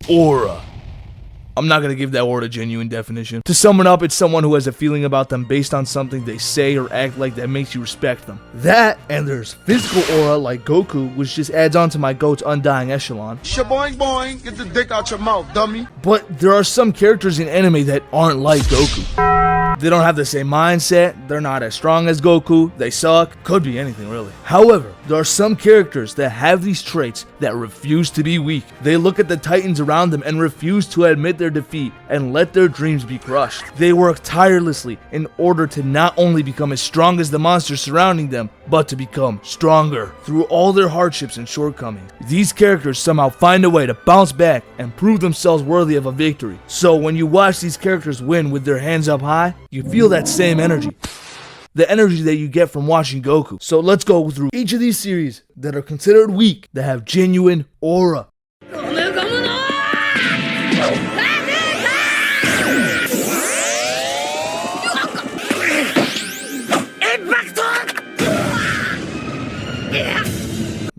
aura. I'm not going to give that word a genuine definition. To sum it up, it's someone who has a feeling about them based on something they say or act like that makes you respect them. That, and there's physical aura like Goku, which just adds on to my GOAT's undying echelon. Shaboing boing, get the dick out your mouth, dummy. But there are some characters in anime that aren't like Goku. They don't have the same mindset, they're not as strong as Goku, they suck, could be anything really. However, there are some characters that have these traits that refuse to be weak. They look at the titans around them and refuse to admit their defeat and let their dreams be crushed. They work tirelessly in order to not only become as strong as the monsters surrounding them, but to become stronger through all their hardships and shortcomings. These characters somehow find a way to bounce back and prove themselves worthy of a victory. So when you watch these characters win with their hands up high, you feel that same energy. The energy that you get from watching Goku. So let's go through each of these series that are considered weak, that have genuine aura.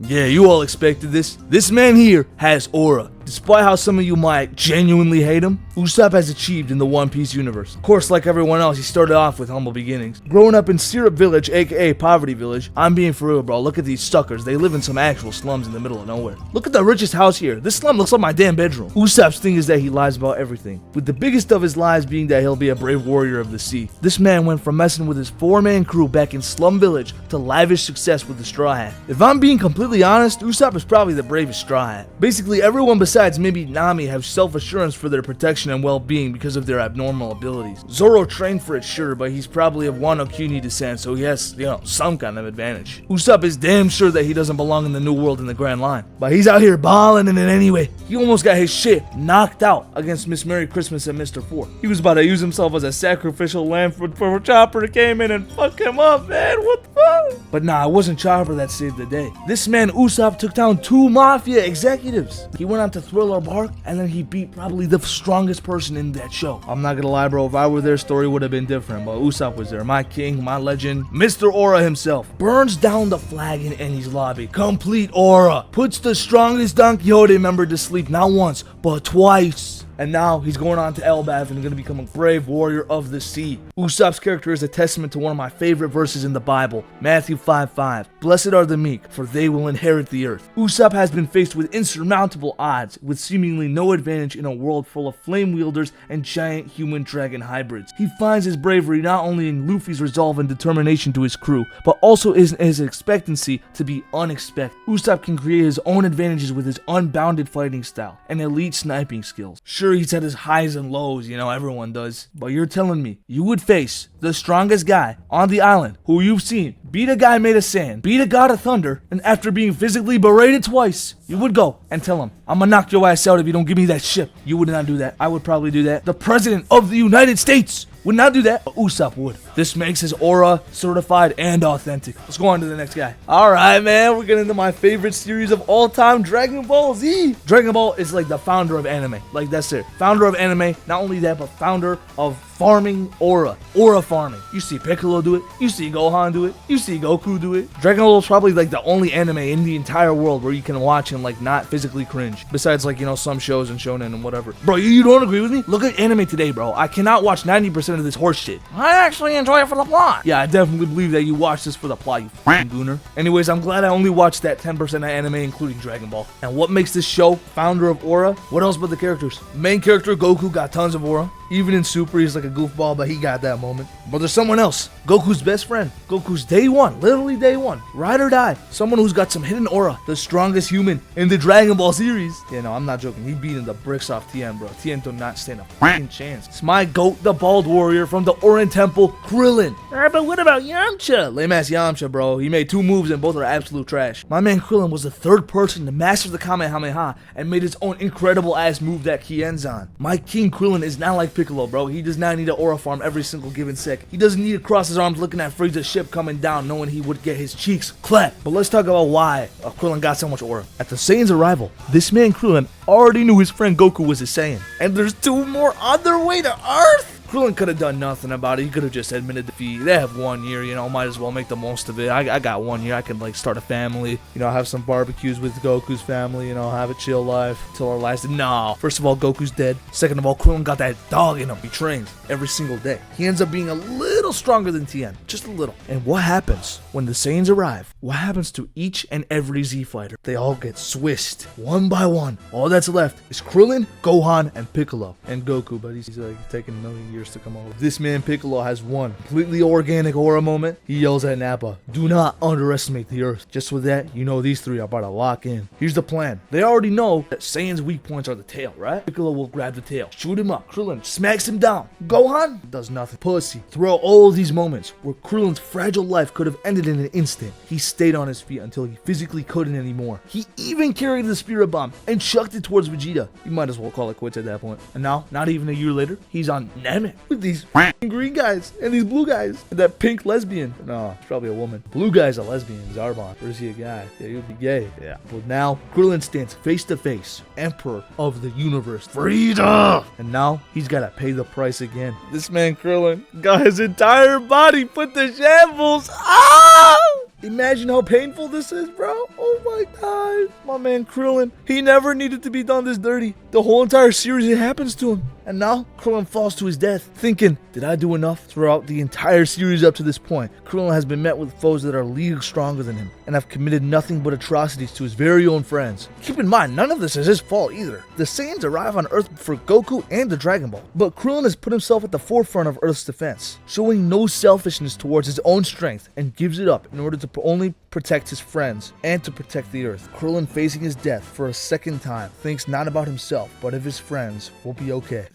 Yeah, you all expected this. This man here has aura. Despite how some of you might genuinely hate him, Usopp has achieved in the One Piece universe. Of course, like everyone else, he started off with humble beginnings. Growing up in Syrup Village, aka Poverty Village, I'm being for real, bro. Look at these suckers. They live in some actual slums in the middle of nowhere. Look at the richest house here. This slum looks like my damn bedroom. Usopp's thing is that he lies about everything, with the biggest of his lies being that he'll be a brave warrior of the sea. This man went from messing with his 4-man crew back in Slum Village to lavish success with the Straw Hat. If I'm being completely honest, Usopp is probably the bravest Straw Hat. Basically, everyone besides maybe Nami have self-assurance for their protection and well-being because of their abnormal abilities. Zoro trained for it, sure, but he's probably of Wano Kuni descent, so he has, some kind of advantage. Usopp is damn sure that he doesn't belong in the New World in the Grand Line, but he's out here balling in it anyway. He almost got his shit knocked out against Miss Merry Christmas and Mr. 4. He was about to use himself as a sacrificial lamb for Chopper that came in and fuck him up, man. What the fuck? But nah, it wasn't Chopper that saved the day. This man Usopp took down 2 mafia executives. He went on to Thriller Bark, and then he beat probably the strongest person in that show. I'm not gonna lie, bro, if I were there, story would have been different, but Usopp was there. My king, my legend, Mr. Aura himself. Burns down the flag in Ennie's lobby. Complete aura. Puts the strongest Don Quixote member to sleep not once, but twice. And now he's going on to Elbaf and going to become a brave warrior of the sea. Usopp's character is a testament to one of my favorite verses in the Bible, Matthew 5:5. Blessed are the meek, for they will inherit the earth. Usopp has been faced with insurmountable odds, with seemingly no advantage in a world full of flame wielders and giant human dragon hybrids. He finds his bravery not only in Luffy's resolve and determination to his crew, but also in his expectancy to be unexpected. Usopp can create his own advantages with his unbounded fighting style and elite sniping skills. Sure, he's had his highs and lows, everyone does. But you're telling me you would face the strongest guy on the island who you've seen beat a guy made of sand, beat a god of thunder, and after being physically berated twice, you would go and tell him, I'm gonna knock your ass out if you don't give me that ship. You would not do that. I would probably do that. The President of the United States would not do that, but Usopp would. This makes his aura certified and authentic. Let's go on to the next guy. Alright, man, we're getting into my favorite series of all time, Dragon Ball Z. Dragon Ball is like the founder of anime. Like, that's it. Founder of anime. Not only that, but founder of farming aura. Aura farming. You see Piccolo do it. You see Gohan do it. You see Goku do it. Dragon Ball is probably like the only anime in the entire world where you can watch and like not physically cringe. Besides like, some shows and shonen and whatever. Bro, you don't agree with me? Look at anime today, bro. I cannot watch 90% of this horse shit. I actually enjoy it for the plot. Yeah, I definitely believe that you watch this for the plot, you f***ing gooner. Anyways, I'm glad I only watched that 10% of anime, including Dragon Ball. And what makes this show founder of aura? What else but the characters? Main character Goku got tons of aura. Even in Super, he's like a goofball, but he got that moment. But there's someone else. Goku's best friend. Goku's day one. Literally day one. Ride or die. Someone who's got some hidden aura. The strongest human in the Dragon Ball series. Yeah, no, I'm not joking. He beating the bricks off Tien, bro. Tien do not stand a fucking chance. It's my goat, the bald warrior from the Orin Temple, Krillin. Alright, but what about Yamcha? Lame ass Yamcha, bro. He made 2 moves and both are absolute trash. My man Krillin was the 3rd person to master the Kamehameha and made his own incredible ass move that he ends on. My king Krillin is not like Piccolo, bro. He does not need to aura farm every single given sec. He doesn't need to cross his arms looking at Frieza's ship coming down knowing he would get his cheeks clapped. But let's talk about why Krillin got so much aura. At the Saiyan's arrival, this man Krillin already knew his friend Goku was a Saiyan. And there's 2 more on their way to Earth? Krillin could have done nothing about it. He could have just admitted defeat. They have 1 year, you know, might as well make the most of it. I got 1 year. I can, like, start a family, you know, have some barbecues with Goku's family, you know, have a chill life till our last. No. First of all, Goku's dead. Second of all, Krillin got that dog in him. He trains every single day. He ends up being a little stronger than Tien. Just a little. And what happens when the Saiyans arrive? What happens to each and every Z fighter? They all get swissed one by one. All that's left is Krillin, Gohan, and Piccolo. And Goku, but he's like taking a million years to come over. This man Piccolo has one completely organic aura moment. He yells at Nappa, "Do not underestimate the Earth." Just with that, you know these three are about to lock in. Here's the plan. They already know that Saiyan's weak points are the tail, right? Piccolo will grab the tail, shoot him up. Krillin smacks him down. Gohan does nothing. Pussy. Throughout all of these moments where Krillin's fragile life could have ended in an instant, he stayed on his feet until he physically couldn't anymore. He even carried the spirit bomb and chucked it towards Vegeta. You might as well call it quits at that point. And now, not even a year later, he's on Namek with these green guys and these blue guys and that pink lesbian. No, it's probably a woman. Blue guy's a lesbian, Zarbon. Or is he a guy? Yeah, he would be gay. Yeah. But now, Krillin stands face to face, Emperor of the Universe. Frieza! And now, he's gotta pay the price again. This man Krillin got his entire body put to shambles. Ah! Imagine how painful this is, bro. Oh my god. My man Krillin, he never needed to be done this dirty. The whole entire series, it happens to him. And now, Krillin falls to his death, thinking, did I do enough? Throughout the entire series up to this point, Krillin has been met with foes that are leagues stronger than him, and have committed nothing but atrocities to his very own friends. Keep in mind, none of this is his fault either. The Saiyans arrive on Earth for Goku and the Dragon Ball, but Krillin has put himself at the forefront of Earth's defense, showing no selfishness towards his own strength, and gives it up in order to only protect his friends and to protect the Earth. Krillin, facing his death for a second time, thinks not about himself, but of his friends will be okay.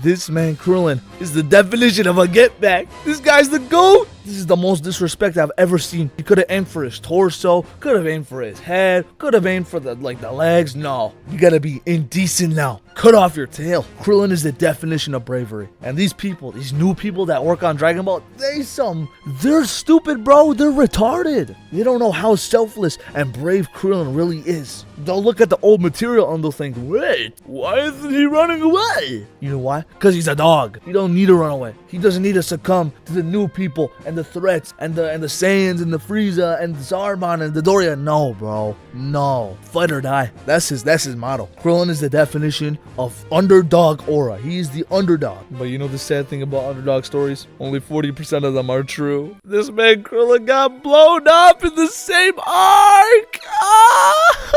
This man Krillin is the definition of a get back. This guy's the GOAT. This is the most disrespect I've ever seen. He could have aimed for his torso, could have aimed for his head, could have aimed for the legs. No, you gotta be indecent now. Cut off your tail. Krillin is the definition of bravery. And these people, these new people that work on Dragon Ball, they're stupid, bro. They're retarded. They don't know how selfless and brave Krillin really is. They'll look at the old material and they'll think, wait, why isn't he running away? You know why? Because he's a dog. He don't need to run away. He doesn't need to succumb to the new people and the threats and the Saiyans and the Frieza and the Zarbon and the Doria. No, bro. No. Fight or die. That's his motto. Krillin is the definition of underdog aura. He is the underdog. But you know the sad thing about underdog stories? Only 40% of them are true. This man Krillin got blown up in the same arc. Ah!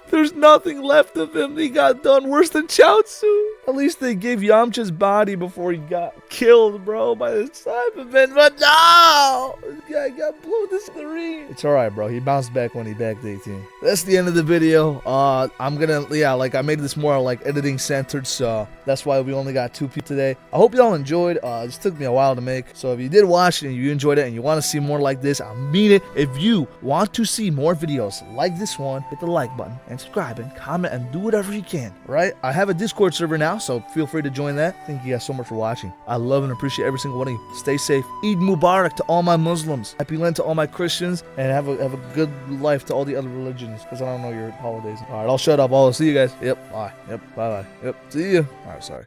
There's nothing left of him. He got done worse than Chaozu. At least they gave Yamcha's body before he got killed, bro, by the Cyberman. But no! This guy got blown to smithereens. It's alright, bro. He bounced back when he backed 18. That's the end of the video. I'm gonna, I made this more like editing centered, so that's why we only got 2 people today. I hope y'all enjoyed. This took me a while to make. So if you did watch it and you enjoyed it and you want to see more like this, I mean it. If you want to see more videos like this one, hit the like button and subscribe and comment and do whatever you can, right? I have a Discord server now, so feel free to join that. Thank you guys so much for watching. I love and appreciate every single one of you. Stay safe. Eid Mubarak to all my Muslims. Happy Lent to all my Christians, and have a good life to all the other religions, because I don't know your holidays. All right, I'll shut up. I'll see you guys. Yep. Bye. Yep. Bye. Yep. See you. All right. Sorry.